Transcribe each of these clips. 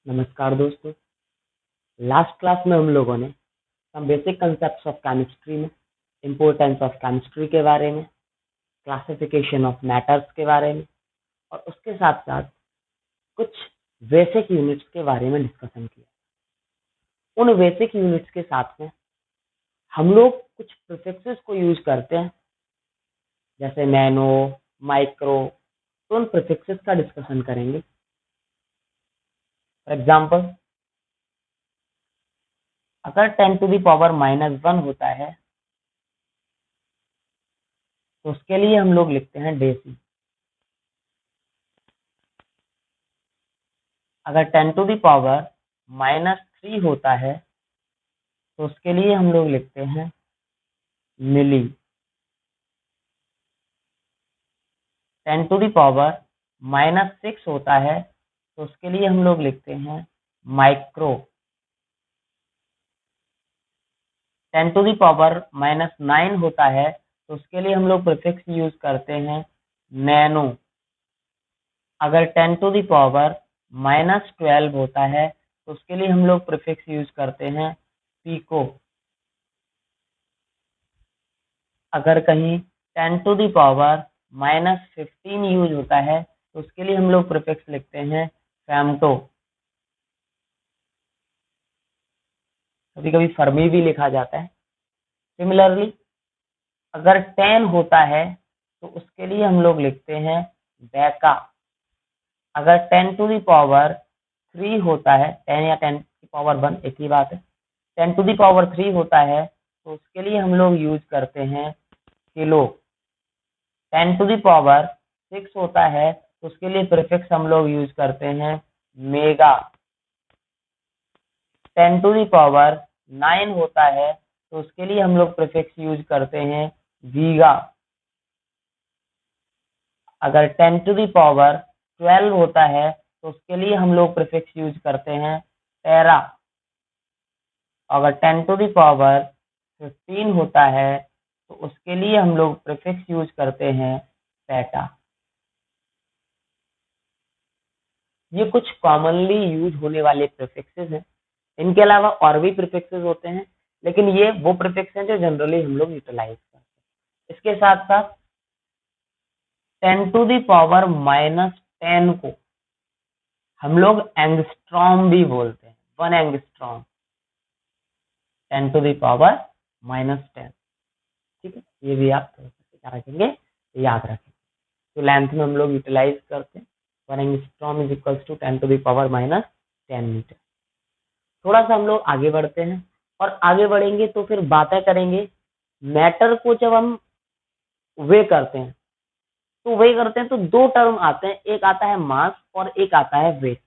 नमस्कार दोस्तों। Last class में हम लोगों ने some basic concepts of chemistry में इम्पोर्टेंस ऑफ केमिस्ट्री के बारे में, क्लासिफिकेशन ऑफ मैटर्स के बारे में और उसके साथ साथ कुछ बेसिक यूनिट्स के बारे में डिस्कशन किया। उन बेसिक यूनिट्स के साथ में हम लोग कुछ प्रीफिक्सेस को यूज करते हैं, जैसे नैनो, माइक्रो। तो उन प्रीफिक्सेस का डिस्कशन करेंगे। फॉर एग्जाम्पल, अगर 10⁻⁻1 होता है तो उसके लिए हम लोग लिखते हैं डेसी। अगर 10⁻³ होता है तो उसके लिए हम लोग लिखते हैं मिली। 10⁻⁻6 होता है तो उसके लिए हम लोग लिखते हैं माइक्रो। 10⁻⁻9 होता है तो उसके लिए हम लोग प्रीफिक्स यूज करते हैं नैनो। अगर 10⁻⁻12 होता है तो उसके लिए हम लोग प्रीफिक्स यूज करते हैं पिको। अगर कहीं 10⁻⁻15 यूज होता है तो उसके लिए हम लोग प्रीफिक्स लिखते हैं फेम्टो। कभी कभी फर्मी भी लिखा जाता है। सिमिलरली, अगर 10 होता है तो उसके लिए हम लोग लिखते हैं बेका। अगर 10⁻³ होता है, 10 या 10⁻1 एक ही बात है, 10⁻³ होता है तो उसके लिए हम लोग यूज करते हैं किलो। 10⁻6 होता है तो उसके लिए प्रीफिक्स हम लोग यूज करते हैं मेगा। 10⁻9 होता है तो उसके लिए हम लोग प्रीफिक्स यूज करते हैं गीगा। अगर 10⁻12 होता है तो उसके लिए हम लोग प्रीफिक्स यूज करते हैं टेरा। अगर 10⁻15 होता है तो उसके लिए हम लोग प्रीफिक्स यूज करते हैं पेटा। ये कुछ कॉमनली यूज होने वाले प्रीफिक्सेस हैं। इनके अलावा और भी प्रीफिक्सेस होते हैं, लेकिन ये वो प्रीफिक्स हैं जो जनरली हम लोग यूटिलाइज करते हैं। इसके साथ साथ 10⁻⁻10 को हम लोग एंगस्ट्रॉम भी बोलते हैं। 1 एंगस्ट्रॉम, 10⁻⁻10। ठीक है, ये भी आप थोड़ा सा क्या रखेंगे, याद रखेंगे। तो लेंथ में हम लोग यूटिलाइज करते हैं 1 angstrom is equals to 10⁻⁻10 metre. थोड़ा सा हम लोग आगे बढ़ते हैं और आगे बढ़ेंगे तो फिर बातें करेंगे मैटर को। जब हम वे करते हैं तो दो टर्म आते हैं, एक आता है मास और एक आता है वेट।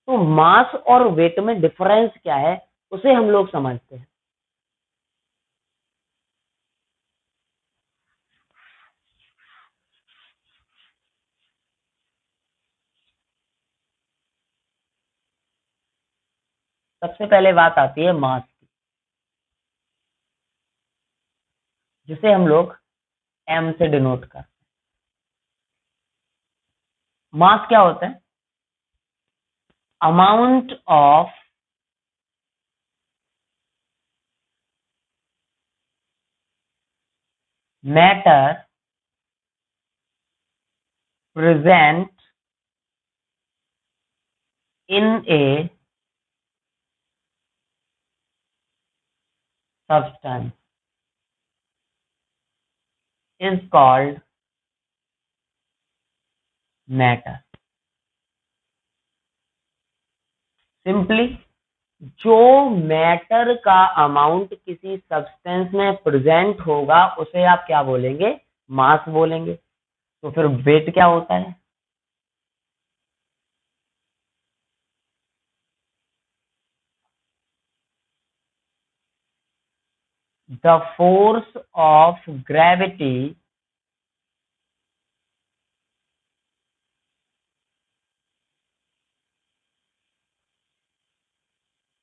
तो मास और वेट में डिफरेंस क्या है उसे हम लोग समझते हैं। सबसे पहले बात आती है मास की, जिसे हम लोग m से डिनोट करते हैं। मास क्या होता है? Amount of matter present in A substance is called matter. Simply, जो मैटर का अमाउंट किसी सब्सटेंस में प्रेजेंट होगा उसे आप क्या बोलेंगे? मास बोलेंगे। तो फिर वेट क्या होता है? The force of gravity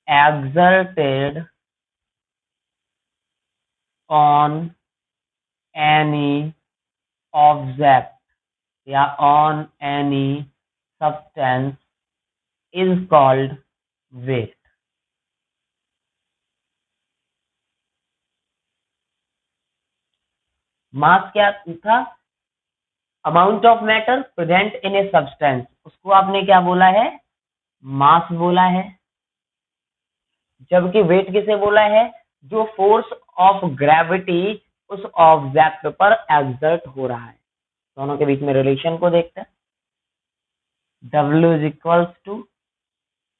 exerted on any object या on any substance is called weight. मास क्या था? Amount of matter present in a substance, उसको आपने क्या बोला है? मास बोला है। जबकि वेट किसे बोला है? जो फोर्स ऑफ ग्रेविटी उस ऑब्जेक्ट पर एक्सर्ट हो रहा है। दोनों के बीच में रिलेशन को देखते हैं। W is equals to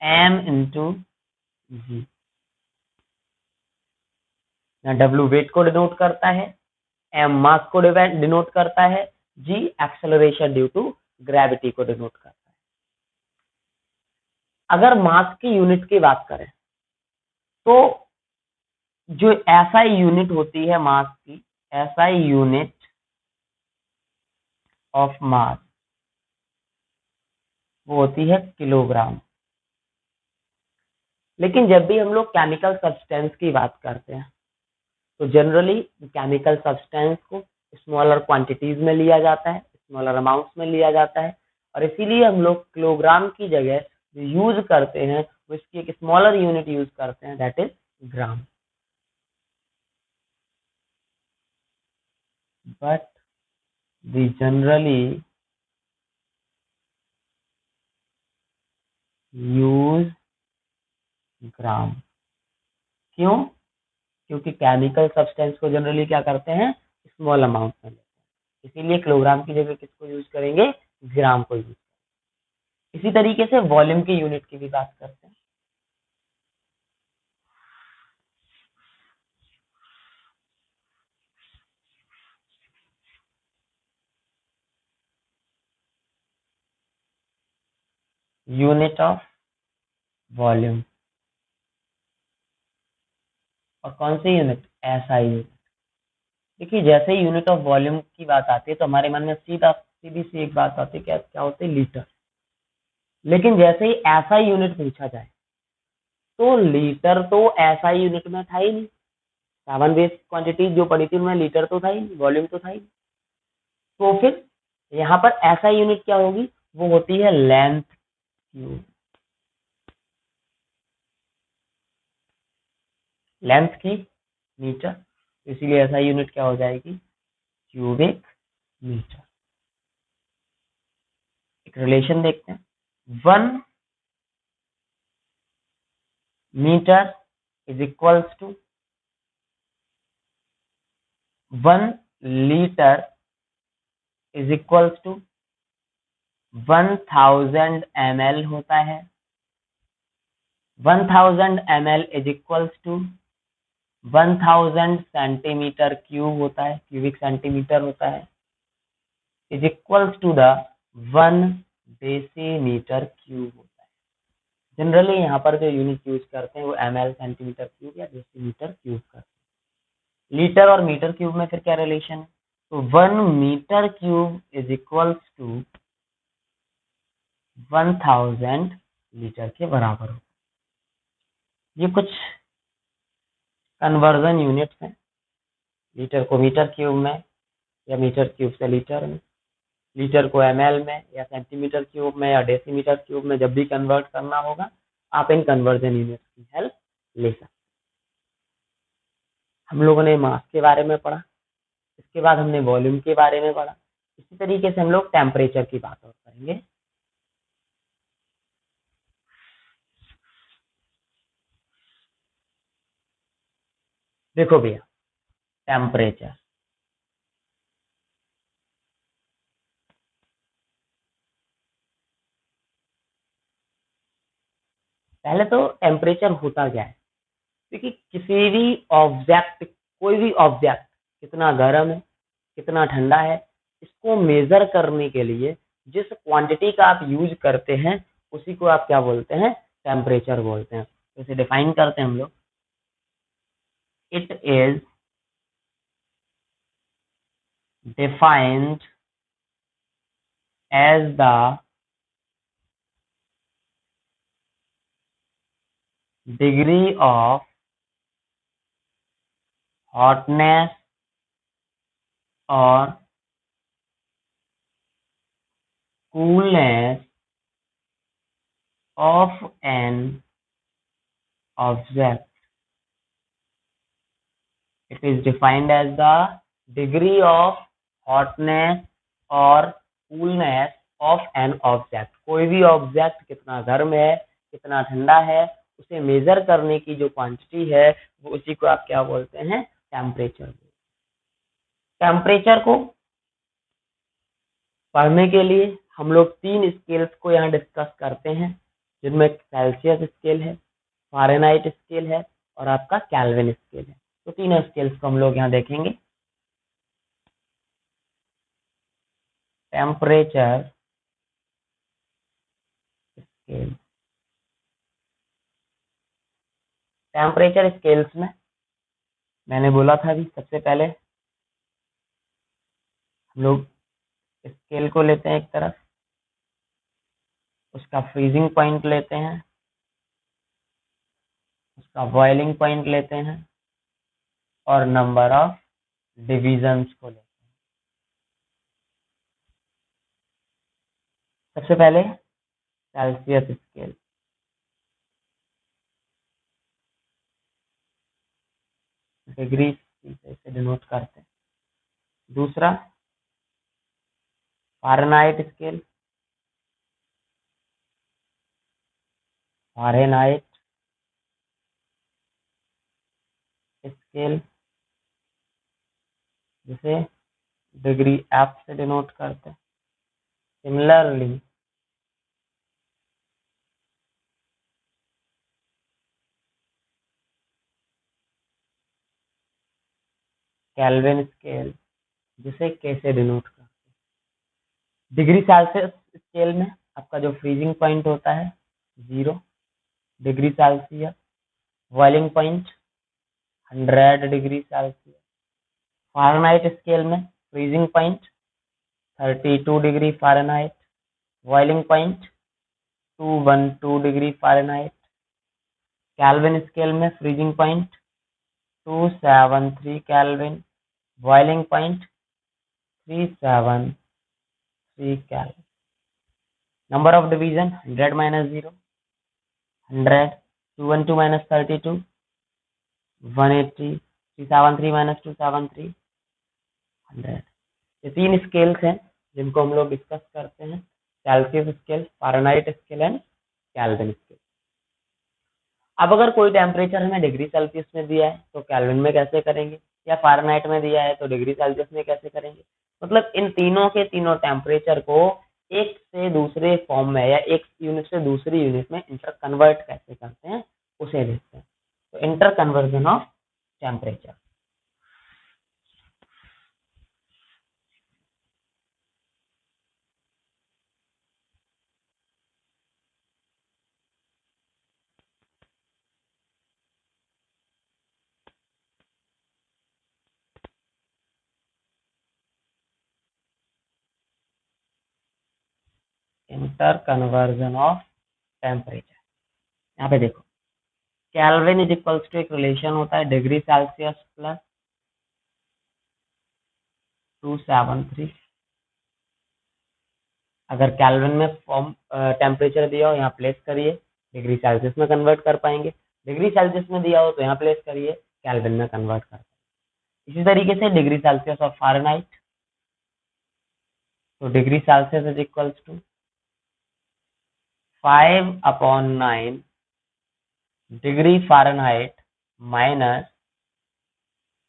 M into G. W weight को डिनोट करता है, M मास को डिनोट करता है, G acceleration due to gravity को डिनोट करता है। अगर मास की यूनिट की बात करें तो जो SI यूनिट होती है मास की, SI यूनिट ऑफ मास, वो होती है किलोग्राम। लेकिन जब भी हम लोग केमिकल सब्सटेंस की बात करते हैं तो जनरली केमिकल सब्सटेंस को स्मॉलर क्वांटिटीज में लिया जाता है, स्मॉलर अमाउंट्स में लिया जाता है, और इसीलिए हम लोग किलोग्राम की जगह जो यूज करते हैं वो इसकी एक स्मॉलर यूनिट यूज करते हैं, that is gram. But we generally use gram. क्यों? क्योंकि केमिकल सब्सटेंस को जनरली क्या करते हैं? स्मॉल अमाउंट में लेते हैं, इसीलिए किलोग्राम की जगह किसको यूज करेंगे? ग्राम को यूज। इसी तरीके से वॉल्यूम की यूनिट की भी बात करते हैं। यूनिट ऑफ वॉल्यूम, और कौन सी यूनिट? SI unit. देखिए जैसे ही यूनिट ऑफ वॉल्यूम की बात आती है तो हमारे मन में सीधी सी एक बात आती है, क्या क्या होती है? लीटर। लेकिन जैसे ही एसआई यूनिट पूछा जाए तो लीटर तो एसआई यूनिट में था ही नहीं। सेवन बेस क्वांटिटी जो पड़ी थी उनमें लीटर तो था ही नहीं, वॉल्यूम तो था ही नहीं। तो फिर यहाँ पर एसआई यूनिट क्या होगी? वो होती है लेंथ क्यूब। लेंथ की मीटर, इसीलिए एसआई यूनिट क्या हो जाएगी? Cubic metre. एक रिलेशन देखते हैं। 1 metre is equals to 1 litre is equals to 1000 ml होता है। 1000 ml is equals to 1000 centimetre cube होता है, क्यूबिक सेंटीमीटर होता है, is equals to the 1 decimetre cube होता है। जनरली यहाँ पर जो यूनिट यूज करते हैं वो ml सेंटीमीटर क्यूब या डेसीमीटर क्यूब करते हैं। लीटर और मीटर क्यूब में फिर क्या रिलेशन है? तो 1 metre cube is equals to 1000 litre के बराबर हो। ये कुछ कन्वर्जन यूनिट्स हैं, लीटर को मीटर क्यूब में या मीटर क्यूब से लीटर में, लीटर को ml में या सेंटीमीटर क्यूब में या डेसीमीटर क्यूब में जब भी कन्वर्ट करना होगा आप इन कन्वर्जन यूनिट्स की हेल्प ले सकते हैं। हम लोगों ने मास के बारे में पढ़ा, इसके बाद हमने वॉल्यूम के बारे में पढ़ा, इसी तरीके से हम लोग टेम्परेचर की बात और करेंगे। देखो भैया, टेम्परेचर, पहले तो टेम्परेचर होता क्या है? क्योंकि किसी भी ऑब्जेक्ट, कोई भी ऑब्जेक्ट कितना गर्म है कितना ठंडा है, इसको मेजर करने के लिए जिस क्वांटिटी का आप यूज करते हैं उसी को आप क्या बोलते हैं? टेम्परेचर बोलते हैं। तो इसे डिफाइन करते हैं हम लोग। It is defined as the degree of hotness और coolness of an object. It is defined as the degree of hotness or coolness of an object. कोई भी ऑब्जेक्ट कितना गर्म है, कितना ठंडा है, उसे मेजर करने की जो क्वांटिटी है वो उसी को आप क्या बोलते हैं, टेम्परेचर। टेम्परेचर को पढ़ने के लिए हम लोग 3 स्केल्स को यहाँ डिस्कस करते हैं, जिनमें सेल्सियस स्केल है, फ़ारेनहाइट स्केल है और आपका केल्विन स्केल है। तो तीनों स्केल्स को हम लोग यहाँ देखेंगे। टेम्परेचर स्केल, टेम्परेचर स्केल्स में मैंने बोला था अभी सबसे पहले हम लोग स्केल को लेते हैं एक तरफ, उसका फ्रीजिंग पॉइंट लेते हैं, उसका बॉइलिंग पॉइंट लेते हैं और नंबर ऑफ डिविजन्स को लेते हैं। सबसे पहले सेल्सियस स्केल, डिग्री से डिनोट करते हैं। दूसरा फ़ारेनहाइट स्केल, फ़ारेनहाइट स्केल जिसे डिग्री एफ से डिनोट करते हैं। सिमिलरली केल्विन स्केल जिसे के से डिनोट करते हैं। डिग्री सेल्सियस स्केल में आपका जो फ्रीजिंग पॉइंट होता है 0 degree Celsius, boiling point 100 degree Celsius. Fahrenheit scale में freezing point 32 degree Fahrenheit, boiling point 212 degree Fahrenheit. Kelvin scale में freezing point 273 Kelvin, boiling point 373 Kelvin. Number of division 100 minus 0 100, 212 minus 32 180, 373 minus 273 100। ये 3 scales हैं जिनको हम लोग discuss करते हैं, Celsius scale, Fahrenheit scale and kelvin scale. अब अगर कोई टेम्परेचर हमें डिग्री सेल्सियस में दिया है तो केल्विन में कैसे करेंगे, या फ़ारेनहाइट में दिया है तो डिग्री सेल्सियस में कैसे करेंगे। मतलब इन तीनों के तीनों टेम्परेचर को एक से दूसरे फॉर्म में या एक यूनिट से दूसरी यूनिट में इंटर कन्वर्ट कैसे करते हैं उसे देखते हैं। तो inter conversion of temperature. Inter conversion of temperature, यहाँ पे देखो केल्विन इज इक्वल्स टू एक रिलेशन होता है डिग्री सेल्सियस प्लस 273। अगर केल्विन में फॉर्म टेम्परेचर दिया हो यहाँ प्लेस करिए, डिग्री सेल्सियस में कन्वर्ट कर पाएंगे। डिग्री सेल्सियस में दिया हो तो यहाँ प्लेस करिए, केल्विन में कन्वर्ट कर पाएंगे। इसी तरीके से डिग्री सेल्सियस ऑफ फ़ारेनहाइट, तो degree Celsius is equals to 5/9 degree Fahrenheit minus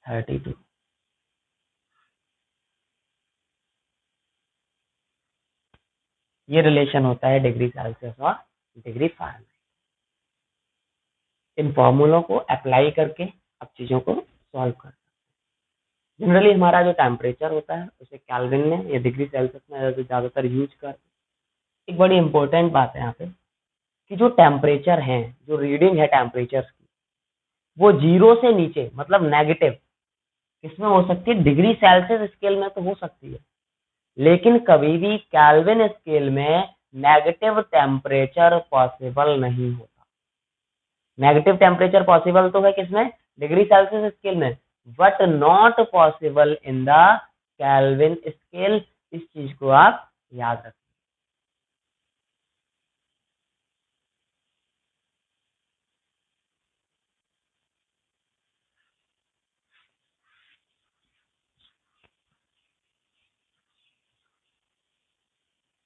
32। ये रिलेशन होता है डिग्री सेल्सियस और डिग्री फ़ारेनहाइट। इन फॉर्मूलों को अप्लाई करके आप चीज़ों को सॉल्व कर सकते हैं। जनरली हमारा जो टेम्परेचर होता है उसे केल्विन में या डिग्री सेल्सियस में ज़्यादातर यूज करते हैं। एक बड़ी इंपॉर्टेंट बात है यहाँ पे कि जो टेम्परेचर है, जो रीडिंग है टेम्परेचर की, वो 0 से नीचे मतलब नेगेटिव किसमें हो सकती है, डिग्री सेल्सियस स्केल में तो हो सकती है, लेकिन कभी भी केल्विन स्केल में नेगेटिव टेम्परेचर पॉसिबल नहीं होता। नेगेटिव टेम्परेचर पॉसिबल तो है किसमें, डिग्री सेल्सियस स्केल में, but not possible in the kelvin scale. इस चीज को आप याद रखें।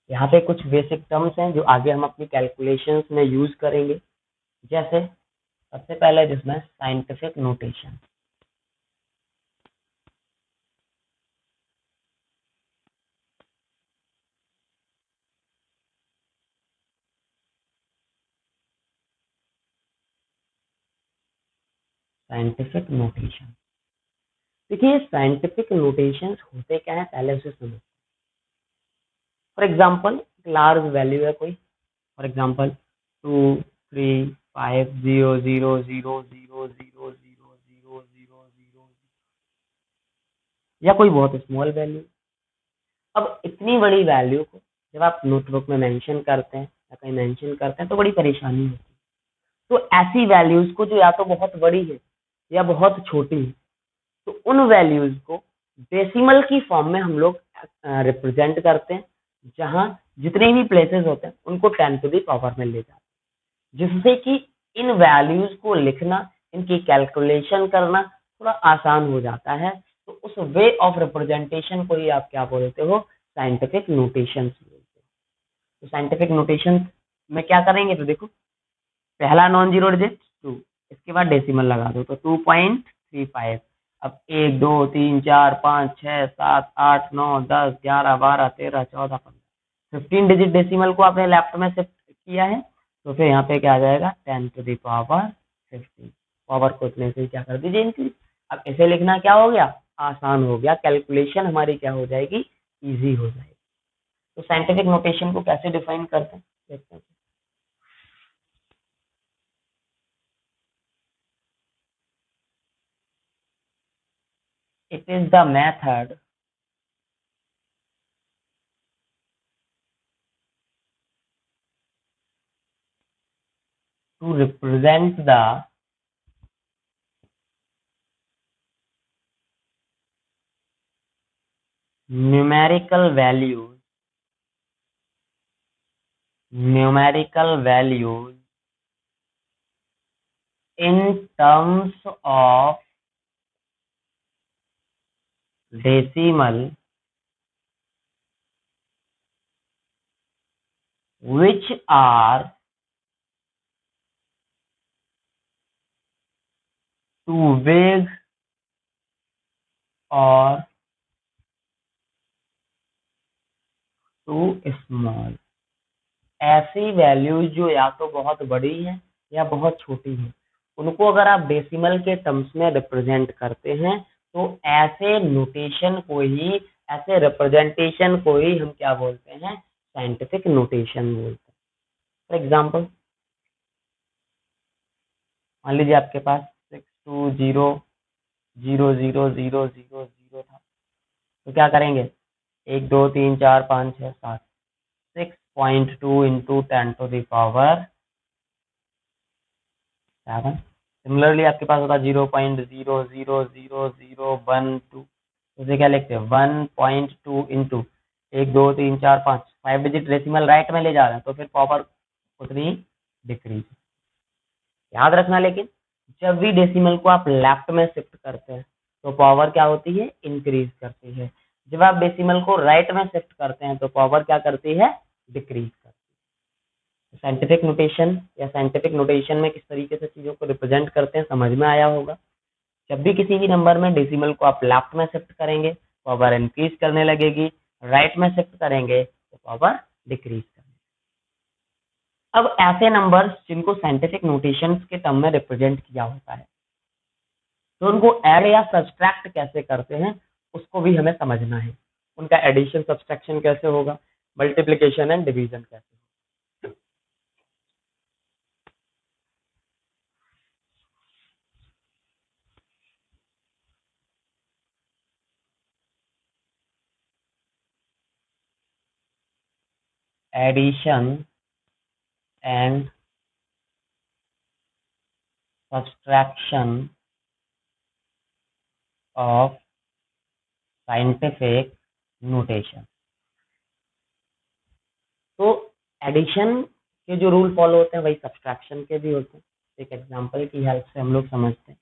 यहाँ पे कुछ बेसिक टर्म्स हैं जो आगे हम अपनी कैलकुलेशंस में यूज करेंगे। जैसे सबसे पहले जिसमें साइंटिफिक नोटेशन। साइंटिफिक नोटेशन, देखिए साइंटिफिक नोटेशंस होते क्या है पहले उसे समझ। फॉर एग्जांपल लार्ज वैल्यू है कोई, फॉर एग्जांपल 2 3 5 0 0 0 0 0 0 0 या कोई बहुत स्मॉल वैल्यू। अब इतनी बड़ी वैल्यू को जब आप नोटबुक में मेंशन करते हैं या कहीं मेंशन करते हैं तो बड़ी परेशानी होती है। तो ऐसी वैल्यूज को जो या तो बहुत बड़ी है या बहुत छोटी है, तो उन वैल्यूज को डेसिमल की फॉर्म में हम लोग रिप्रेजेंट करते हैं, जहां जितने भी प्लेसेस होते हैं उनको 10 to the power में ले जाते हैं, जिससे कि इन वैल्यूज को लिखना, इनकी कैलकुलेशन करना थोड़ा आसान हो जाता है। तो उस वे ऑफ रिप्रेजेंटेशन को ही आप क्या बोलते हो, साइंटिफिक नोटेशन बोलते हो। तो साइंटिफिक नोटेशन में क्या करेंगे, तो देखो पहला नॉन जीरो डिजिट 2, इसके बाद डेसिमल लगा दो तो 2.35। अब 1 2 3 4 5 6 7 8 9 10 11 12 13 14 15 15 डिजिट डेसिमल को आपने लेफ्ट में शिफ्ट किया है, तो फिर यहाँ पे क्या आ जाएगा 10 to the power 15। पावर को इतने से क्या कर दीजिए इंक्रीज। अब इसे लिखना क्या हो गया, आसान हो गया, कैलकुलेशन हमारी क्या हो जाएगी, इजी हो जाएगी। तो साइंटिफिक नोटेशन को कैसे डिफाइन करते हैं देखते हैं। It is the method to represent the numerical values in terms of decimal which are too big or too small। ऐसी वैल्यूज जो या तो बहुत बड़ी है या बहुत छोटी है, उनको अगर आप डेसिमल के टर्म्स में रिप्रेजेंट करते हैं तो ऐसे नोटेशन को ही, ऐसे रिप्रेजेंटेशन को ही हम क्या बोलते हैं, साइंटिफिक नोटेशन बोलते हैं। फॉर एग्जाम्पल मान लीजिए आपके पास 620000000 था, तो क्या करेंगे, 1 2 3 4 5 6 7, 6.2 into 10 to the power 7। Similarly आपके पास होता 0.0000012, उसे क्या लिखते हैं 1.2 इंटू 1 2 3 4 5, 5 डिजिट डेसिमल राइट में ले जा रहे हैं तो फिर पावर उतनी डिक्रीज। याद रखना लेकिन जब भी डेसिमल को आप लेफ्ट में शिफ्ट करते हैं तो पावर क्या होती है, इंक्रीज करती है। जब आप डेसिमल को राइट में शिफ्ट करते हैं तो पावर क्या करती है, डिक्रीज करती है। साइंटिफिक नोटेशन या साइंटिफिक नोटेशन में किस तरीके से चीजों को रिप्रेजेंट करते हैं समझ में आया होगा। जब भी किसी भी नंबर में डेसिमल को आप लेफ्ट में शिफ्ट करेंगे पावर इंक्रीज करने लगेगी, राइट में शिफ्ट करेंगे तो पावर डिक्रीज करेगी। अब ऐसे नंबर्स जिनको साइंटिफिक नोटेशंस के टर्म में रिप्रेजेंट किया होता है, तो उनको ऐड या सब्सट्रैक्ट कैसे करते हैं उसको भी हमें समझना है। उनका एडिशन सब्सट्रैक्शन कैसे होगा, मल्टीप्लिकेशन एंड डिवीजन कैसे होगा। Addition and subtraction of scientific notation. तो एडिशन के जो रूल फॉलो होते हैं वही सब्सट्रैक्शन के भी होते हैं। एक एग्जांपल की हेल्प से हम लोग समझते हैं।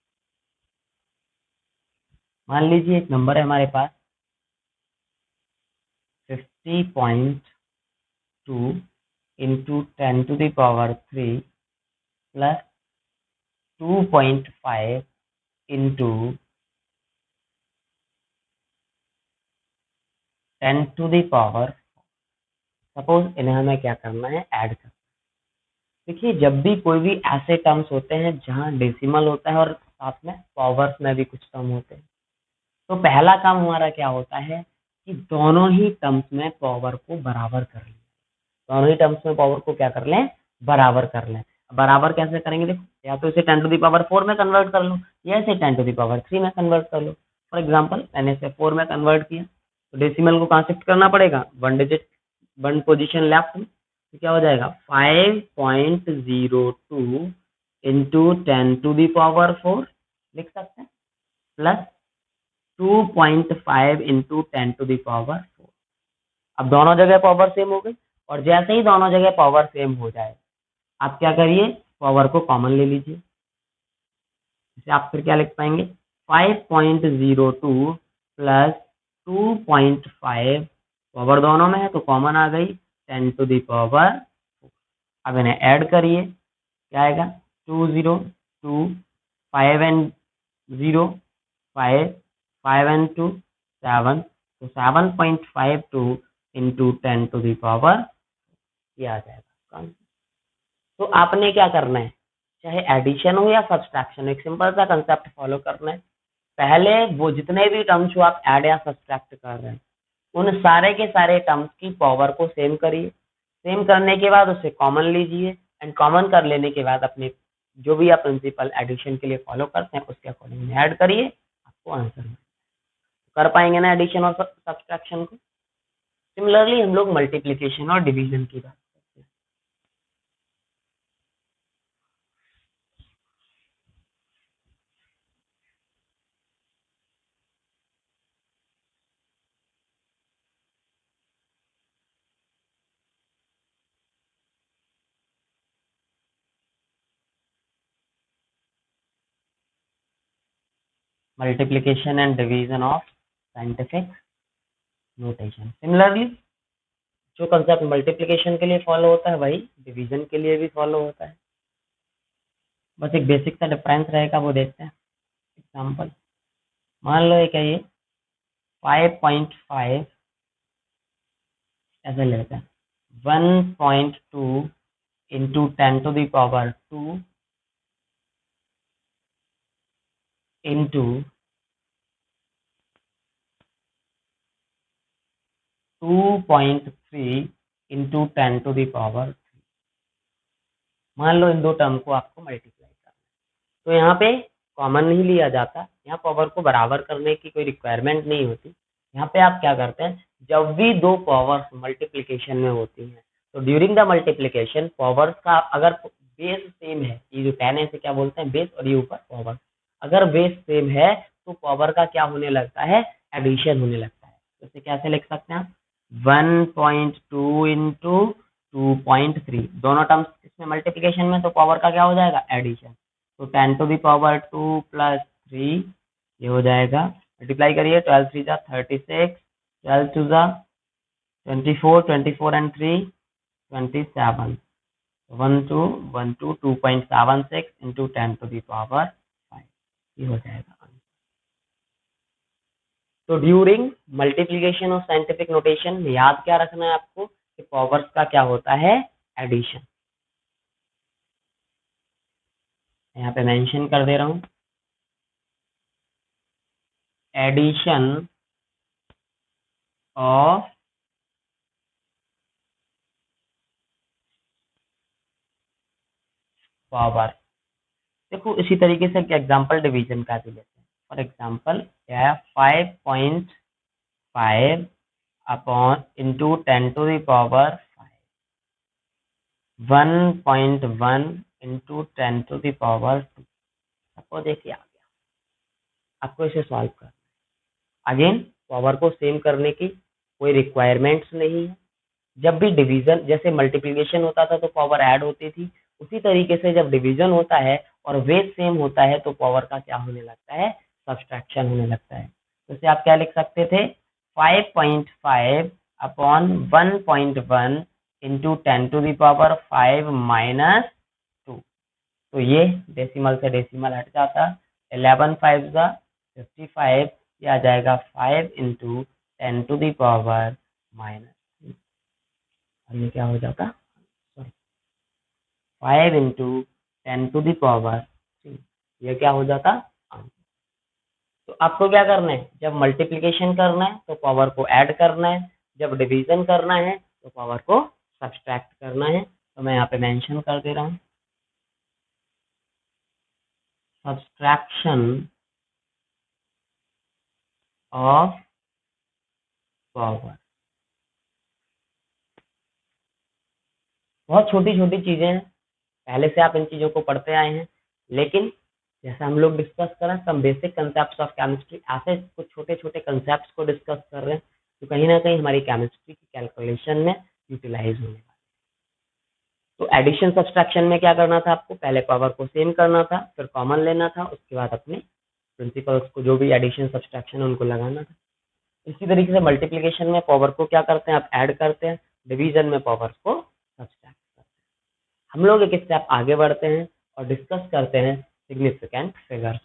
मान लीजिए एक नंबर है हमारे पास 50.5 2 into 10 to the power 3 plus 2.5 into 10 to the power। Suppose इन्हें हमें क्या करना है, ऐड करना। देखिए जब भी कोई भी ऐसे टर्म्स होते हैं जहाँ डेसिमल होता है और साथ में पावर्स में भी कुछ टर्म होते हैं, तो पहला काम हमारा क्या होता है कि दोनों ही टर्म्स में पावर को बराबर कर लें। दोनों ही टर्म्स में पावर को क्या कर लें, बराबर कर लें। बराबर कैसे करेंगे, देखो या तो इसे 10 टू द पावर 4 में कन्वर्ट कर लो या इसे 10 टू द पावर 3 में कन्वर्ट कर लो। फॉर एग्जांपल मैंने इसे 4 में कन्वर्ट किया तो डेसिमल को कहाँ शिफ्ट करना पड़ेगा, one digit one position left में, तो क्या हो जाएगा 5.02 इंटू 10 टू द पावर 4 लिख सकते हैं, plus 2.5 into 10 to the power 4। अब दोनों जगह पावर सेम हो गई, और जैसे ही दोनों जगह पावर सेम हो जाए आप क्या करिए, पावर को कॉमन ले लीजिए। इसे आप फिर क्या लिख पाएंगे, 5.02 प्लस 2.5, पावर दोनों में है तो कॉमन आ गई 10 टू द पावर। अब इन्हें ऐड करिए, क्या आएगा 2 0 2 5 एंड 0 5 5 एंड 2 7, तो 7.52 इंटू 10 टू द पावर, ये आ जाएगा। तो आपने क्या करना है, चाहे एडिशन हो या सब्सट्रैक्शन, एक सिंपल सा कंसेप्ट फॉलो करना है। पहले वो जितने भी टर्म्स जो आप ऐड या सब्सट्रैक्ट कर रहे हैं उन सारे के सारे टर्म्स की पावर को सेम करिए। सेम करने के बाद उसे कॉमन लीजिए, एंड कॉमन कर लेने के बाद अपने जो भी आप प्रिंसिपल एडिशन के लिए फॉलो करते हैं उसके अकॉर्डिंग ऐड करिए, आपको आंसर कर पाएंगे ना एडिशन और सब्सट्रैक्शन को। सिमिलरली हम लोग मल्टीप्लीकेशन और डिवीजन की बात करते हैं। Multiplication and division of scientific notation. Similarly जो कंसेप्ट मल्टीप्लिकेशन के लिए फॉलो होता है वही डिवीजन के लिए भी फॉलो होता है, बस एक बेसिक सा डिफरेंस रहेगा, वो देखते हैं। एग्जांपल मान लो एक है ये 5.5, ऐसे लेते हैं 1.2 into 10 to the power 2 into 2.3 into 10 to the power 3। मान लो इन दो टर्म को आपको मल्टीप्लाई करना है, तो यहाँ पे कॉमन नहीं लिया जाता, यहाँ पावर को बराबर करने की कोई रिक्वायरमेंट नहीं होती। यहाँ पे आप क्या करते हैं, जब भी दो पावर्स मल्टीप्लिकेशन में होती हैं तो ड्यूरिंग द मल्टीप्लिकेशन पावर्स का अगर बेस सेम है, ये जो 10 है इसे क्या बोलते हैं बेस, और ये ऊपर पावर, अगर बेस सेम है तो पावर का क्या होने लगता है, एडिशन होने लगता है। तो इसे कैसे लिख सकते हैं आप, 1.2 इंटू 2.3, दोनों टर्म्स इसमें मल्टीप्लिकेशन में, तो पावर का क्या हो जाएगा, एडिशन। तो 10 टू द पावर 2 प्लस 3, ये हो जाएगा, मल्टीप्लाई करिए, 12 3 जा 36, 12 2 जा 24, 24 and 3 27, 1 2 1 2 2.76 into 10 to the power 5, ये हो जाएगा। तो during multiplication of scientific notation में याद क्या रखना है आपको, कि पावर्स का क्या होता है, एडिशन। यहाँ पे मेंशन कर दे रहा हूँ, एडिशन ऑफ पावर। देखो इसी तरीके से एग्जांपल डिवीजन का भी लेते हैं। फॉर एग्जांपल क्या है, 5.5 upon into 10 to the power 1.1 into 10 to the power 2। सबको देखिए आ गया, आपको इसे सॉल्व करना है। अगेन पावर को सेम करने की कोई रिक्वायरमेंट्स नहीं है। जब भी डिवीजन, जैसे मल्टीप्लिकेशन होता था तो पावर ऐड होती थी, उसी तरीके से जब डिवीजन होता है और वेट सेम होता है तो पावर का क्या होने लगता है, सब्सट्रैक्शन होने लगता है। तो इसे आप क्या लिख सकते थे, 5.5 अपॉन 1.1 इंटू 10⁵ माइनस 2। तो ये डेसिमल से डेसिमल हट जाता, 11 5 जा 55, ये आ जाएगा 5 इंटू 10⁻⁻3। और ये क्या हो जाता, सॉरी 5 इंटू 10⁻3, ये क्या हो जाता आंसर। तो आपको क्या करना है, जब मल्टीप्लिकेशन करना है तो पावर को ऐड करना है, जब डिवीजन करना है तो पावर को सब्सट्रैक्ट करना है। तो मैं यहाँ पे मेंशन कर दे रहा हूँ, सब्सट्रैक्शन ऑफ पावर। बहुत छोटी छोटी चीजें हैं, पहले से आप इन चीजों को पढ़ते आए हैं, लेकिन जैसे हम लोग डिस्कस कर रहे हैं some basic concept of chemistry, ऐसे कुछ छोटे छोटे कंसेप्ट को डिस्कस कर रहे हैं तो कहीं ना कहीं हमारी केमिस्ट्री की कैलकुलेशन में यूटिलाइज होने वाला। तो एडिशन सब्सट्रैक्शन में क्या करना था आपको, पहले पावर को सेम करना था, फिर कॉमन लेना था, उसके बाद अपने प्रिंसिपल्स को जो भी एडिशन सब्सट्रैक्शन है उनको लगाना था। इसी तरीके से मल्टीप्लिकेशन में पावर को क्या करते हैं, आप ऐड करते हैं, डिवीजन में पावर को सब्सट्रैक्ट करते हैं। हम लोग एक स्टेप आगे बढ़ते हैं और डिस्कस करते हैं सिग्निफिकेंट फिगर्स।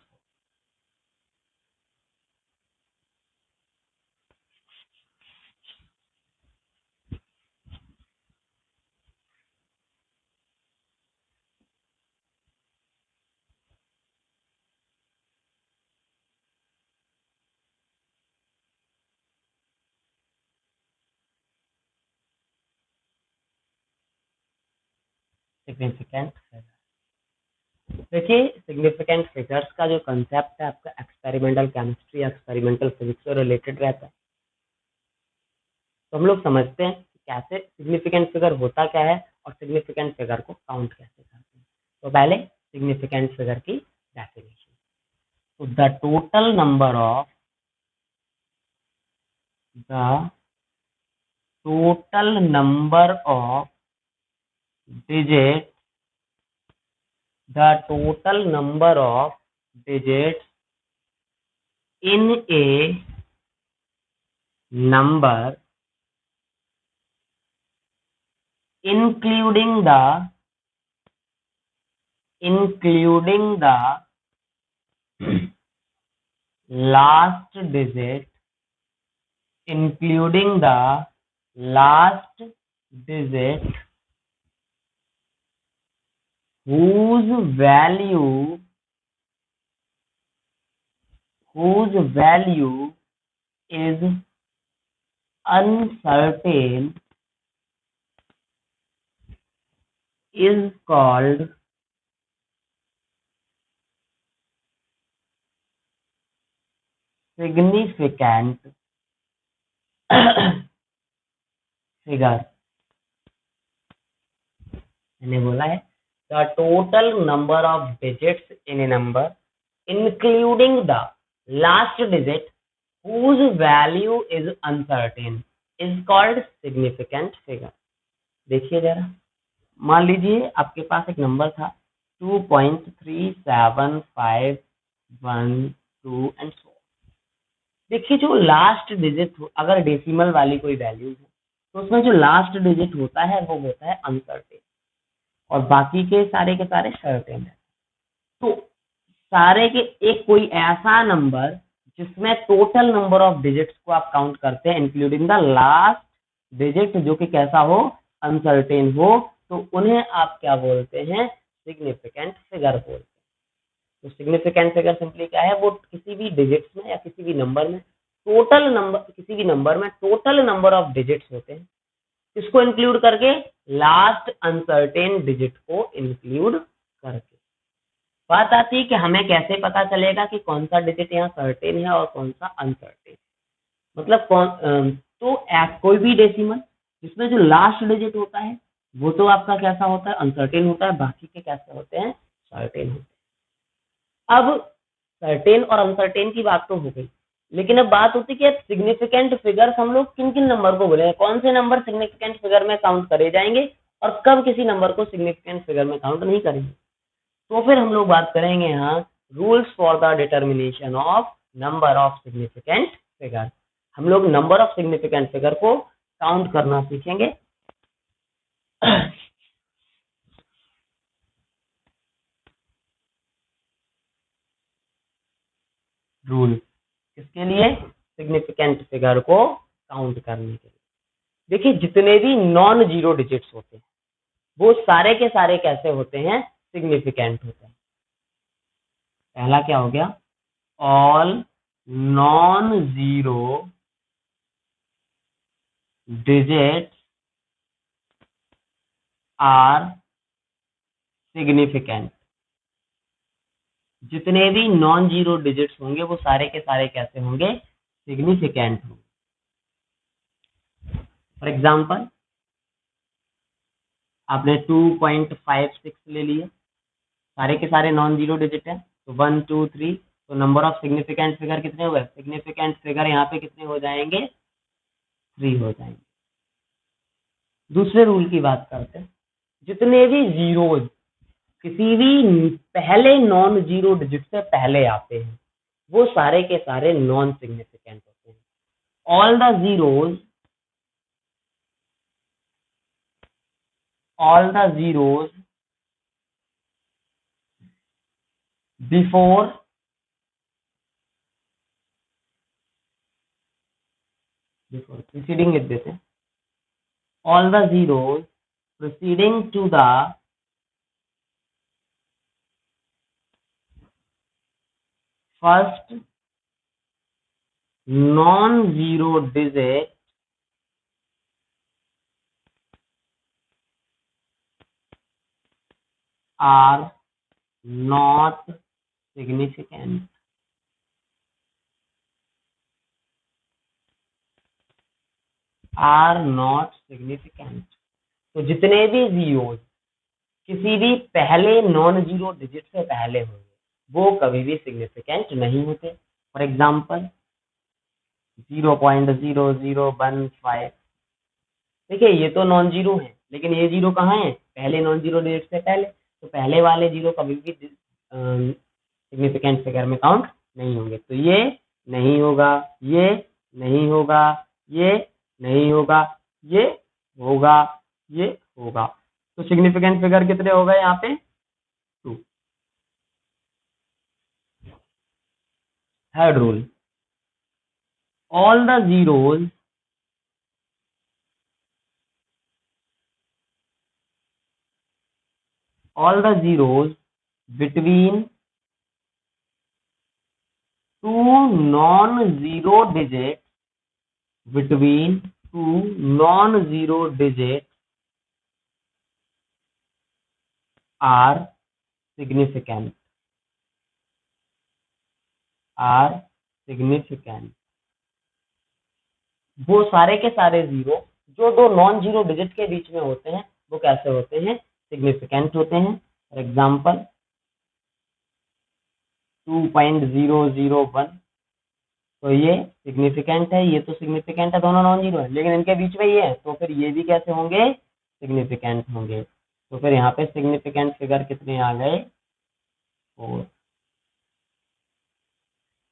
सिग्निफिकेंट फिगर्स, देखिए सिग्निफिकेंट फिगर्स का जो कंसेप्ट है आपका एक्सपेरिमेंटल केमिस्ट्री, एक्सपेरिमेंटल फिजिक्स से रिलेटेड रहता है। तो हम लोग समझते हैं कि कैसे सिग्निफिकेंट फिगर होता क्या है और सिग्निफिकेंट फिगर को काउंट कैसे करते हैं। तो पहले सिग्निफिकेंट फिगर की डेफिनेशन, तो the total number of digits, the total number of digits in a number including the last digit, including the last digit whose value is uncertain is called significant figure। मैंने बोला है the total number of digits in a number including the last digit whose value is uncertain is called significant figure। देखिए जरा, मान लीजिए आपके पास एक number था 2.37512 एंड सो। देखिए जो लास्ट डिजिट अगर डेसिमल वाली कोई वैल्यू है तो उसमें जो लास्ट डिजिट होता है वो होता है अनसर्टेन और बाकी के सारे सर्टेन है। तो सारे के एक कोई ऐसा नंबर जिसमें टोटल नंबर ऑफ डिजिट्स को आप काउंट करते हैं इंक्लूडिंग द लास्ट डिजिट जो कि कैसा हो, अनसर्टेन हो, तो उन्हें आप क्या बोलते हैं, सिग्निफिकेंट फिगर बोलते हैं। तो सिग्निफिकेंट फिगर सिंपली क्या है, वो किसी भी डिजिट्स में या किसी भी नंबर में टोटल नंबर ऑफ डिजिट्स होते हैं, इसको इंक्लूड करके लास्ट अनसर्टेन डिजिट को इंक्लूड करके। बात आती है कि हमें कैसे पता चलेगा कि कौन सा डिजिट यहाँ सर्टेन है और कौन सा अनसर्टेन, मतलब कोई भी डेसिमल जिसमें जो लास्ट डिजिट होता है वो तो आपका कैसा होता है, अनसर्टेन होता है, बाकी के कैसे होते हैं, सर्टेन होते हैं। अब सर्टेन और अनसर्टेन की बात तो हो गई, लेकिन अब बात होती है कि सिग्निफिकेंट फिगर्स हम लोग किन किन नंबर को बोलेंगे, कौन से नंबर सिग्निफिकेंट फिगर में काउंट करे जाएंगे और कब किसी नंबर को सिग्निफिकेंट फिगर में काउंट नहीं करेंगे। तो फिर हम लोग बात करेंगे यहाँ rules for the determination of number of significant figure. हम लोग नंबर ऑफ सिग्निफिकेंट फिगर को काउंट करना सीखेंगे। रूल किसके लिए? सिग्निफिकेंट फिगर को काउंट करने के लिए। देखिए जितने भी नॉन जीरो डिजिट्स होते हैं वो सारे के सारे कैसे होते हैं? सिग्निफिकेंट होते हैं। पहला क्या हो गया? All non zero digits are significant. जितने भी नॉन जीरो डिजिट्स होंगे वो सारे के सारे कैसे होंगे? सिग्निफिकेंट होंगे। फॉर एग्जाम्पल आपने 2.56 ले लिए, सारे के सारे नॉन जीरो डिजिट है, तो 1 2 3, तो नंबर ऑफ सिग्निफिकेंट फिगर कितने हुए? सिग्निफिकेंट फिगर यहाँ पे कितने हो जाएंगे? 3 हो जाएंगे। दूसरे रूल की बात करते हैं। जितने भी जीरोज किसी भी पहले नॉन जीरो डिजिट से पहले आते हैं वो सारे के सारे नॉन सिग्निफिकेंट होते हैं। All the zeros before preceding लिख देते हैं। All the zeros preceding to the first non zero digit are not significant. Are not significant. तो जितने भी जीरोस किसी भी पहले नॉन जीरो डिजिट से पहले होंगे वो कभी भी सिग्निफिकेंट नहीं होते। For example 0.0015। देखिए ये तो नॉन जीरो है लेकिन ये जीरो कहाँ है? पहले नॉन जीरो डिजिट से पहले, तो पहले वाले जीरो कभी भी सिग्निफिकेंट फिगर में काउंट नहीं होंगे। तो ये नहीं होगा, ये नहीं होगा, ये नहीं होगा, ये होगा, ये होगा। तो सिग्निफिकेंट फिगर कितने हो गए यहाँ पे? 2। Third rule, all the zeros between two non-zero digits are significant. वो सारे के सारे जीरो जो दो नॉन जीरो डिजिट के बीच में होते हैं वो कैसे होते हैं? सिग्निफिकेंट होते हैं। फॉर एग्जाम्पल 2.001, तो ये सिग्निफिकेंट है, ये तो सिग्निफिकेंट है, दोनों नॉन जीरो है, लेकिन इनके बीच में ये है तो फिर ये भी कैसे होंगे? सिग्निफिकेंट होंगे। तो फिर यहाँ पे सिग्निफिकेंट फिगर कितने आ गए? 4।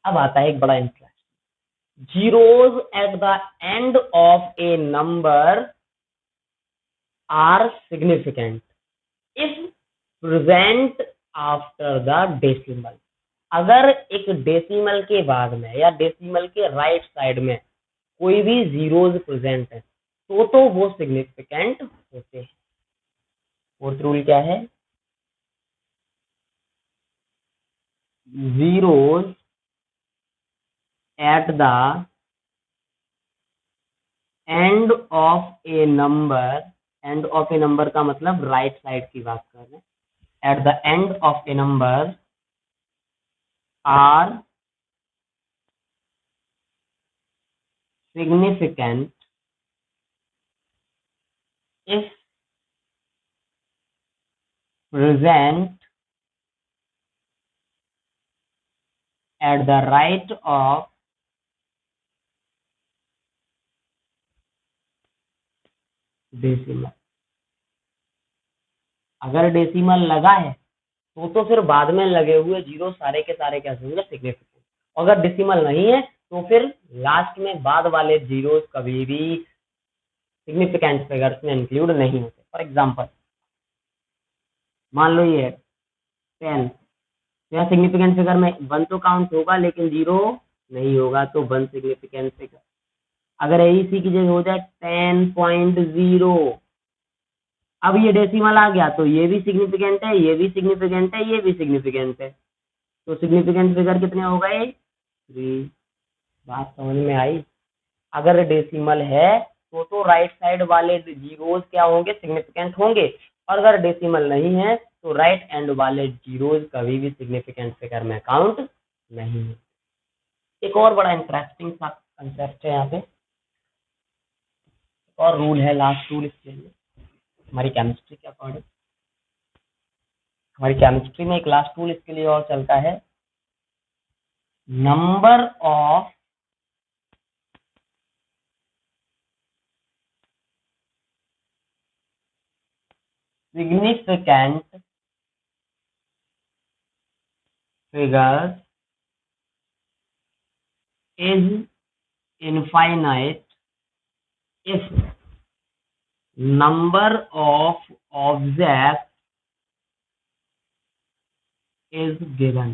अब आता है एक बड़ा interest, zeros at the end of a number are significant if present after the decimal. अगर एक डेसिमल के बाद में या डेसिमल के राइट साइड में कोई भी जीरोज प्रेजेंट है तो वो सिग्निफिकेंट होते हैं। फोर्थ रूल क्या है? Zeros at the end of a number, end of a number का मतलब राइट साइड की बात कर रहे हैं, at the end of a number are significant if present at the right of decimal. अगर डेसिमल लगा है तो फिर बाद में लगे हुए जीरो सारे के सारे कैसे होंगे? सिग्निफिकेंट। अगर डेसिमल नहीं है तो फिर लास्ट में बाद वाले जीरोस कभी भी सिग्निफिकेंट फिगर्स में इंक्लूड नहीं होते। फॉर एग्जाम्पल मान लो ये 10, तो यहाँ सिग्निफिकेंट फिगर में 1 तो काउंट होगा लेकिन 0 नहीं होगा, तो 1 सिग्निफिकेंट फिगर। अगर इसी की जगह हो जाए 10.0, अब ये डेसिमल आ गया तो ये भी सिग्निफिकेंट है, ये भी सिग्निफिकेंट है, ये भी सिग्निफिकेंट है, तो सिग्निफिकेंट फिगर कितने हो गए? 3। बात समझ में आई? अगर डेसिमल है तो राइट साइड वाले जीरोज क्या होंगे? सिग्निफिकेंट होंगे, और अगर डेसिमल नहीं है तो राइट एंड वाले जीरोज कभी भी सिग्निफिकेंट फिगर में काउंट नहीं है। एक और बड़ा इंटरेस्टिंग सा कंसेप्ट है यहाँ पे, और रूल है, लास्ट रूल इसके लिए हमारी केमिस्ट्री के अकॉर्डिंग। हमारी केमिस्ट्री में एक लास्ट रूल इसके लिए और चलता है, number of significant figures is infinite if number of objects is given।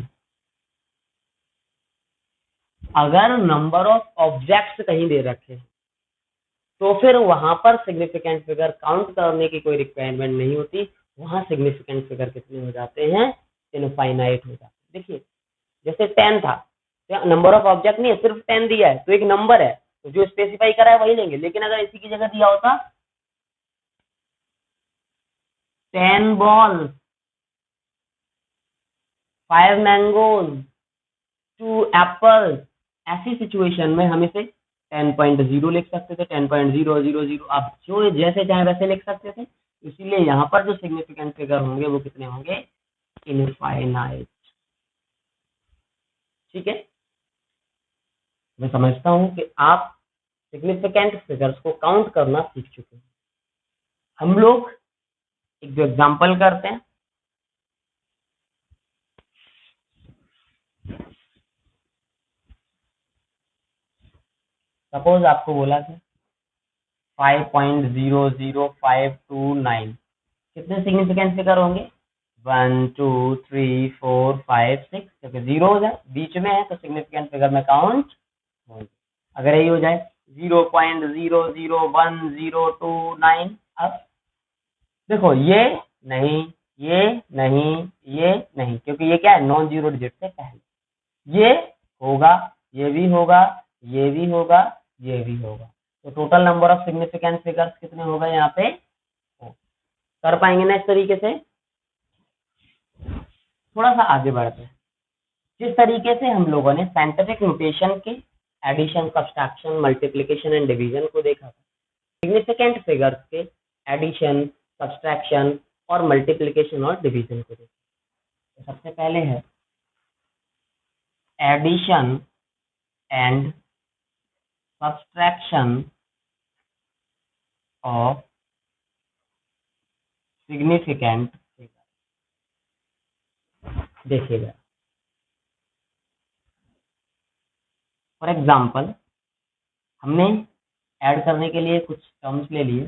अगर नंबर ऑफ ऑब्जेक्ट्स कहीं दे रखे तो फिर वहां पर सिग्निफिकेंट फिगर काउंट करने की कोई रिक्वायरमेंट नहीं होती, वहां सिग्निफिकेंट फिगर कितने हो जाते हैं? इनफाइनाइट हो जाते हैं। देखिए जैसे 10 था, तो नंबर ऑफ ऑब्जेक्ट नहीं है, सिर्फ 10 दिया है तो एक नंबर है, तो जो स्पेसिफाई करा है वही लेंगे। लेकिन अगर इसी की जगह दिया होता 10 बॉल, 5 मैंगोज, 2 एप्पल, ऐसी सिचुएशन में हम इसे 10.0 लिख सकते थे, 10.000, आप जो जैसे चाहे वैसे लिख सकते थे। इसीलिए यहाँ पर जो सिग्निफिकेंट फिगर होंगे वो कितने होंगे? इनफाइनाइट। ठीक है, मैं समझता हूँ कि आप सिग्निफिकेंट फिगर्स को काउंट करना सीख चुके हैं। हम लोग एक जो एग्जांपल करते हैं, सपोज आपको बोला था 5.00529, कितने सिग्निफिकेंट फिगर होंगे? 1 2 3 4 5 6, क्योंकि जीरो हो जाए बीच में है तो सिग्निफिकेंट फिगर में काउंट होंगे। अगर यही हो जाए 0.00129, अब देखो ये नहीं, ये नहीं, ये नहीं, क्योंकि ये क्या है? नॉन जीरो डिजिट से पहले। ये होगा, ये भी होगा, ये भी होगा, ये भी होगा, तो total number of significant figures कितने हो गए यहाँ पे? कर पाएंगे ना इस तरीके से? थोड़ा सा आगे बढ़ते हैं। जिस तरीके से हम लोगों ने साइंटिफिक नोटेशन के addition, subtraction, multiplication and division को देखा था, सिग्निफिकेंट फिगर्स के एडिशन, सब्सट्रैक्शन और मल्टीप्लिकेशन और डिवीजन को देखा। तो सबसे पहले है addition and subtraction of significant figure. देखिएगा, फॉर एग्जाम्पल हमने ऐड करने के लिए कुछ टर्म्स ले लिए,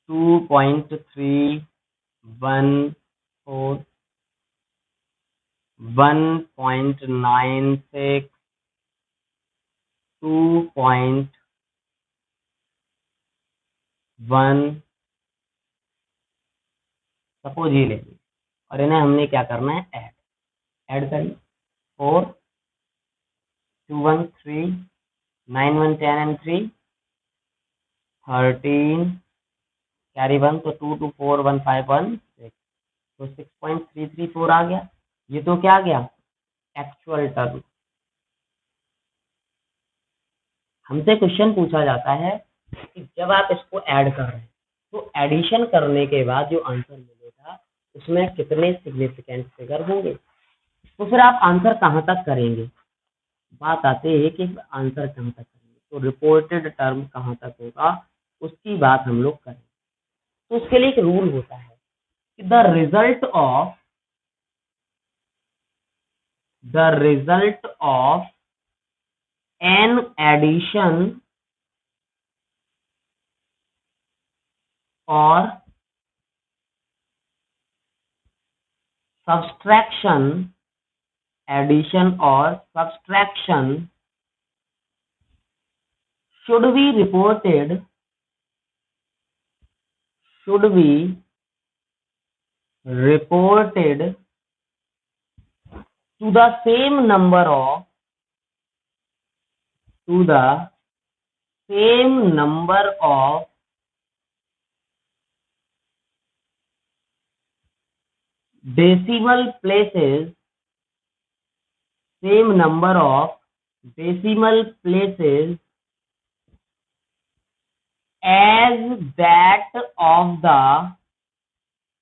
2.314, 1.96, 2.1, सपोज ये ले ली, और इन्हें हमने क्या करना है? ऐड करिए। 4 2 1 3 9 1 10 and 3 13 कैरी 1, तो 2 2 4 1 5 1 6, तो 6.334 आ गया। ये तो क्या आ गया? Actual term. हमसे क्वेश्चन पूछा जाता है कि जब आप इसको ऐड कर रहे हैं तो एडिशन करने के बाद जो आंसर मिलेगा उसमें कितने सिग्निफिकेंट फिगर होंगे? तो फिर आप आंसर कहाँ तक करेंगे? बात आती है कि आंसर कहाँ तक करेंगे, तो रिपोर्टेड टर्म कहाँ तक होगा उसकी बात हम लोग करें। तो उसके लिए एक रूल होता है कि the result of an addition और सब्सट्रैक्शन, एडिशन और subtraction should be reported to the same number of decimal places, as that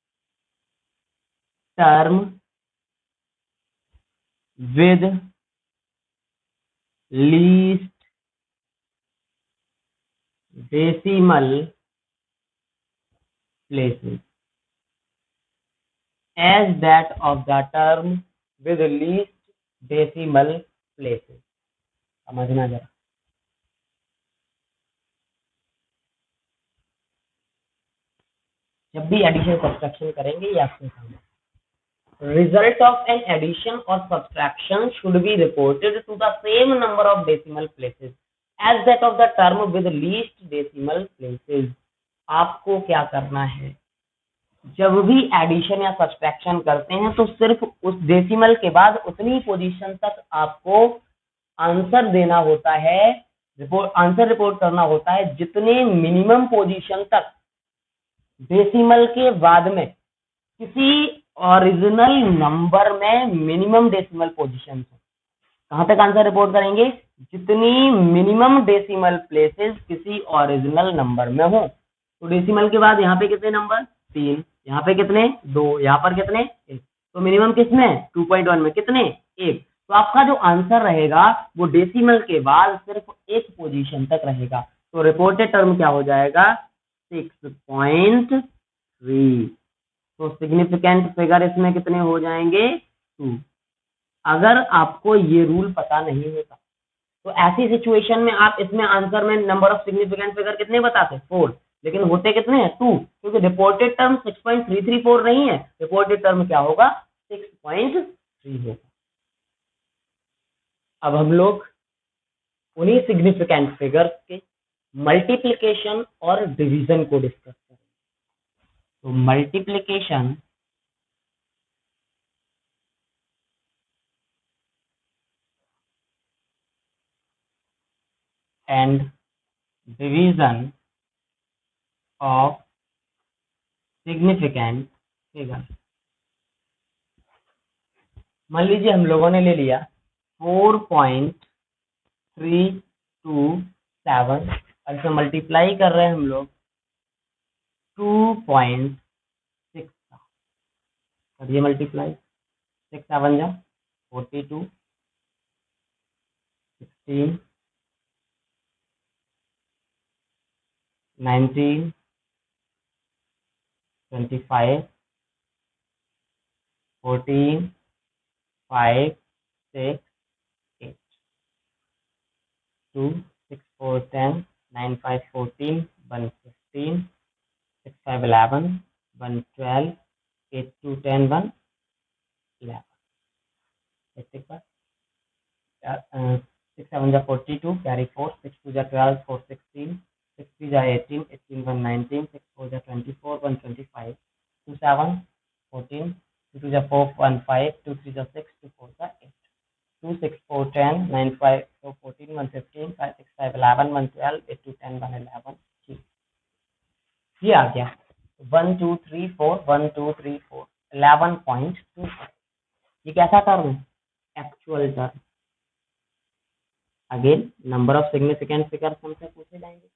of the term with least decimal places, as that of the term with least decimal places. समझना जरा, जब भी addition subtraction करेंगे ये आपको समझना. Result of an addition or subtraction should be reported to the same number of decimal places as that of the term with least decimal places. आपको क्या करना है, जब भी एडिशन या सब्सट्रैक्शन करते हैं तो सिर्फ उस डेसिमल के बाद उतनी पोजीशन तक आपको आंसर देना होता है, आंसर रिपोर्ट करना होता है जितने मिनिमम पोजीशन तक डेसिमल के बाद में किसी ओरिजिनल नंबर में मिनिमम डेसिमल पोजीशन है. कहां तक आंसर रिपोर्ट करेंगे, जितनी मिनिमम डेसिमल प्लेसेस किसी ओरिजिनल नंबर में हो. तो डेसिमल के बाद यहाँ पे कितने नंबर 3, यहाँ पे कितने 2, यहाँ पर कितने 1, तो मिनिमम किसमें 2.1 में कितने 1. तो आपका जो आंसर रहेगा वो डेसिमल के बाद सिर्फ एक पोजीशन तक रहेगा. तो रिपोर्टेड टर्म क्या हो जाएगा 6.3. तो सिग्निफिकेंट फिगर इसमें कितने हो जाएंगे 2. अगर आपको ये रूल पता नहीं होता तो ऐसी सिचुएशन में आप इसमें आंसर में नंबर ऑफ सिग्निफिकेंट फिगर कितने बताते 4, लेकिन होते कितने हैं 2, क्योंकि रिपोर्टेड टर्म 6.334 नहीं है, रिपोर्टेड टर्म क्या होगा 6.3 होगा. अब हम लोग उन्हीं सिग्निफिकेंट फिगर्स के मल्टीप्लिकेशन और डिवीजन को डिस्कस करेंगे. तो multiplication and division of significant figure. मान लीजिए हम लोगों ने ले लिया 4.327 और इसे मल्टीप्लाई कर रहे हैं हम लोग 2.6 का. और ये मल्टीप्लाई 6 7 जा 42, 16, 19, 25, 14, 5, 6, 8, 2, 6, 4, 10, 9, 5, 14, 1, 15, 6, 5, 11, 1, 12, 8, 2, 10, 1, 11. 6 7 जा 42, carry 4, 6 2 जा 12, 4 16, 6 3 जा 18, 18 1 19, 6 4 जा 24, 1 25, 2 7 14, 2 2 जा 4 1 5, 2 3 जा 6, 2 4 जा 8, 2 6 4 10, 9 5 4 14, 1 15, 5 6 5 11, 1 12, 8 2 10, 1 11. ठीक, ये आ गया 1 2 3 4 1 2 3 4 11.25. ये कैसा टर्म है, actual term. Again number of significant figures हमसे पूछे जाएंगे.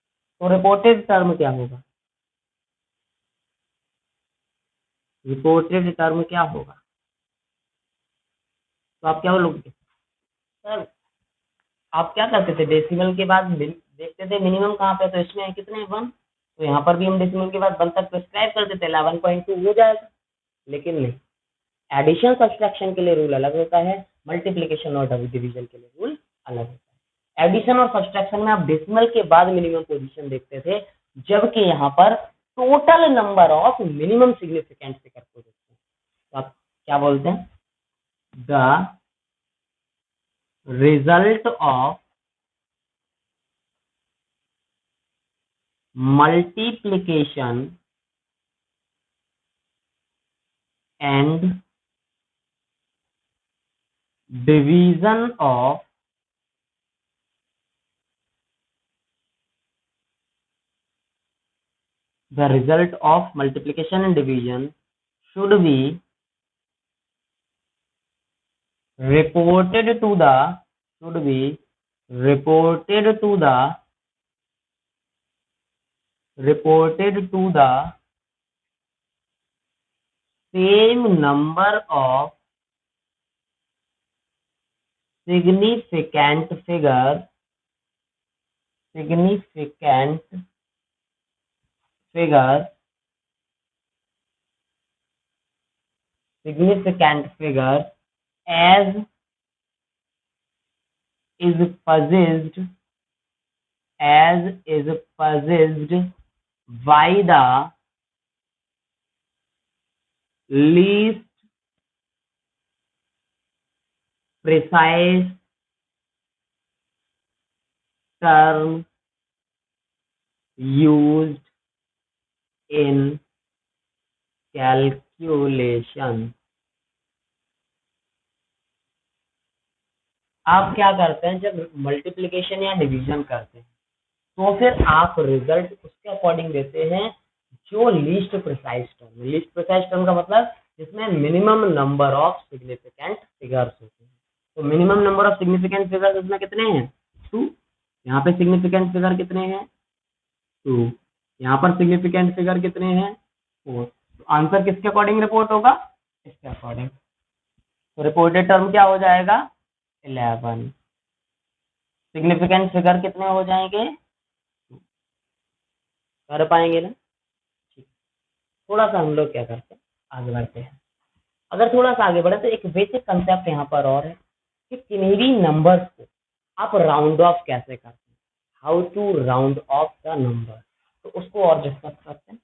तो रिपोर्टेड टर्म क्या होगा, रिपोर्टेड टर्म क्या होगा, तो आप क्या बोलोगे सर, आप क्या करते थे डेसिमल के बाद देखते थे मिनिमम कहाँ पे, तो इसमें कितने 1, तो यहाँ पर भी हम डेसिमल के बाद 1 तक प्रिस्क्राइब करते थे 11.2 हो जाएगा. लेकिन नहीं, एडिशन सब्सट्रैक्शन के लिए रूल अलग होता है, मल्टीप्लिकेशन और डिवीजन के लिए रूल अलग होता है. एडिशन और सब्सट्रैक्शन में आप डेसिमल के बाद मिनिमम पोजीशन देखते थे, जबकि यहाँ पर total number of minimum significant figure को देखते हैं। तो आप क्या बोलते हैं, the result of multiplication and division of the result of multiplication and division should be reported to the should be reported to the reported to the same number of significant figures significant figures significant figures as is possessed by the least precise term used in calculation। आप क्या करते हैं, जब multiplication या division करते हैं तो फिर आप रिजल्ट उसके अकॉर्डिंग देते हैं जो least precise term. Least precise term का मतलब जिसमें minimum number of significant figures होते हैं। तो minimum number of significant figures इसमें कितने हैं, 2। यहाँ पे सिग्निफिकेंट फिगर कितने हैं, 2। यहाँ पर सिग्निफिकेंट फिगर कितने हैं, 4। तो आंसर किसके अकॉर्डिंग रिपोर्ट होगा, इसके अकॉर्डिंग। तो रिपोर्टेड टर्म क्या हो जाएगा, 11। सिग्निफिकेंट फिगर कितने हो जाएंगे, कर पाएंगे ना। ठीक, थोड़ा सा हम लोग क्या करते हैं, आगे बढ़ते हैं। अगर थोड़ा सा आगे बढ़े तो एक बेसिक कंसेप्ट यहाँ पर और है कि किन्हीं भी नंबर्स को आप राउंड ऑफ कैसे करते हैं, how to round off the number, तो उसको और डिस्कस करते हैं।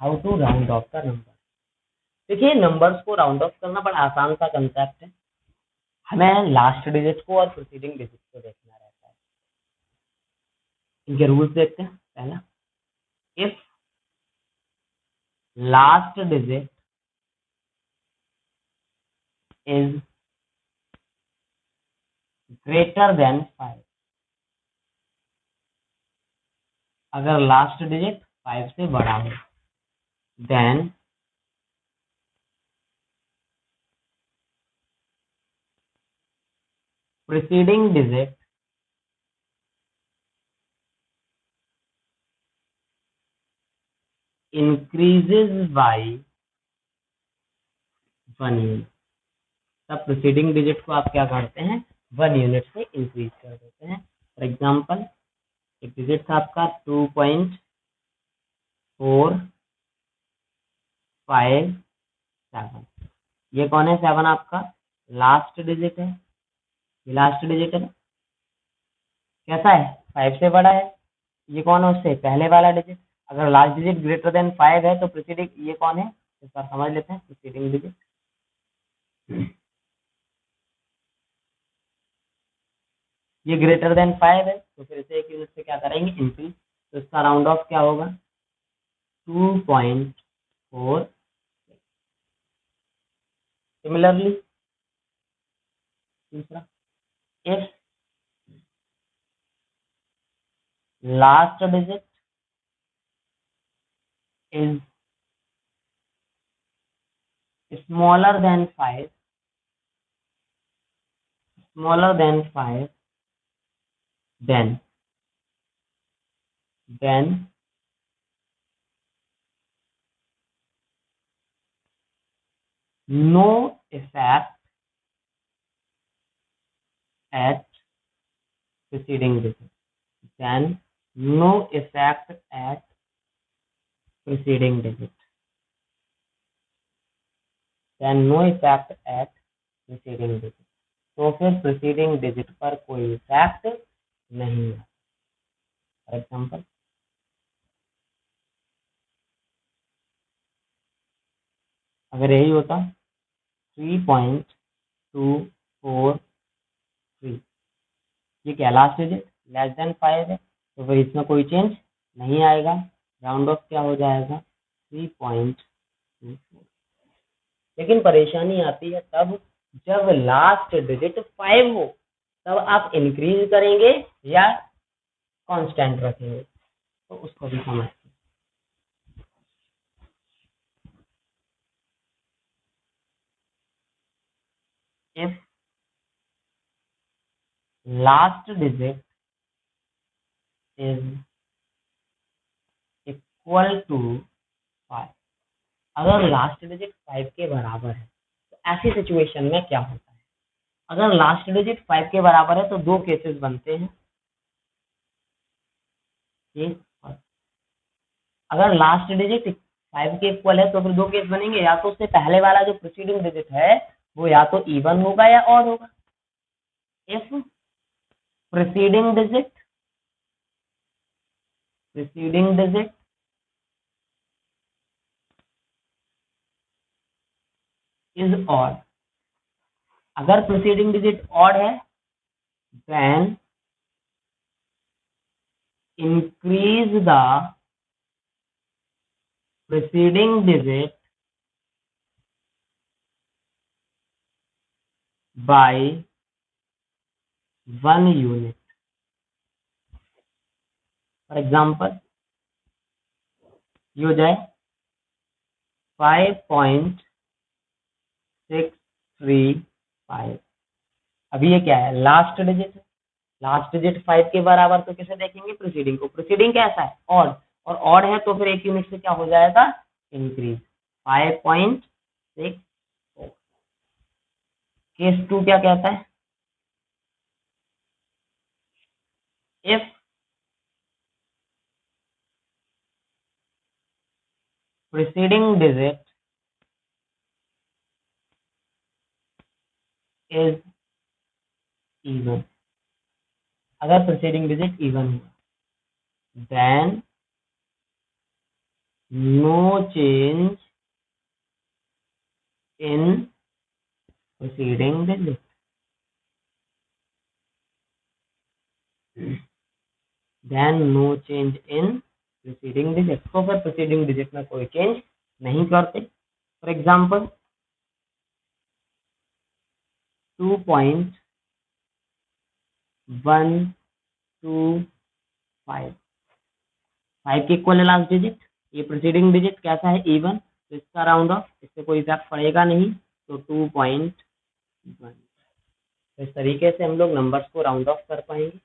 How to round off the number. देखिए, नंबर्स को राउंड ऑफ करना बड़ा आसान सा कंसेप्ट है। हमें लास्ट डिजिट को और प्रीसीडिंग डिजिट को देखना रहता है। इनके रूल्स देखते हैं। पहला, if last digit is greater than 5, अगर लास्ट डिजिट 5 से बड़ा हो, then preceding digit increases by 1 unit। तब preceding digit को आप क्या करते हैं, 1 यूनिट से इंक्रीज कर देते हैं। फॉर एग्जाम्पल, एक डिजिट था आपका 2.457, ये कौन है, 7 आपका लास्ट डिजिट है। ये लास्ट डिजिट है, कैसा है, 5 से बड़ा है। ये कौन है, उससे पहले वाला डिजिट। अगर लास्ट डिजिट ग्रेटर देन 5 है तो प्रीसीडिंग ये कौन है, इस बार समझ लेते हैं। प्रीसीडिंग डिजिट ये ग्रेटर देन 5 है तो फिर इसे 1 यूनिट से क्या करेंगे, इंक्रीज। तो इसका राउंड ऑफ क्या होगा, 2.4। सिमिलरली दूसरा, if last digit is smaller than 5, then then no effect at preceding digit, then no effect at preceding digit, then no effect at preceding digit. तो फिर preceding digit पर कोई effect नहीं है. For example अगर यही होता 3.243, ये क्या लास्ट डिजिट लेस देन 5 है, तो फिर इसमें कोई चेंज नहीं आएगा. राउंड ऑफ क्या हो जाएगा 3.24. लेकिन परेशानी आती है तब जब लास्ट डिजिट 5 हो, तब आप इंक्रीज करेंगे या कांस्टेंट रखेंगे, तो उसको भी समझते हैं. If last digit is equal to 5, अगर लास्ट डिजिट 5 के बराबर है तो ऐसी सिचुएशन में क्या होता है. अगर लास्ट डिजिट 5 के बराबर है तो दो केसेस बनते हैं. ठीक, अगर लास्ट डिजिट 5 के इक्वल है तो फिर दो केस बनेंगे, या तो उससे पहले वाला जो प्रीसीडिंग डिजिट है वो या तो इवन होगा या ऑड होगा. If preceding digit is odd, अगर प्रीसीडिंग डिजिट ऑड है then increase the preceding digit by 1 unit. For example, ये हो जाए 5.635. अभी ये क्या है लास्ट डिजिट है, लास्ट डिजिट 5 के बराबर, तो किसे देखेंगे प्रीसीडिंग को. प्रीसीडिंग कैसा है ऑड, और ऑड है तो फिर एक यूनिट से क्या हो जाएगा इंक्रीज 5.6. केस 2 क्या कहता है, if preceding digit is even, अगर preceding digit even हुआ then no change in preceding digit, then no change in preceding digit. तो फिर preceding digit में कोई चेंज नहीं करते. फॉर एग्जाम्पल 2.125, 5 के इक्वल है लास्ट डिजिट, ये प्रीसीडिंग डिजिट कैसा है इवन, तो इसका राउंड ऑफ, इससे कोई इफेक्ट पड़ेगा नहीं, तो 2.1. इस तरीके से हम लोग नंबर्स को राउंड ऑफ कर पाएंगे.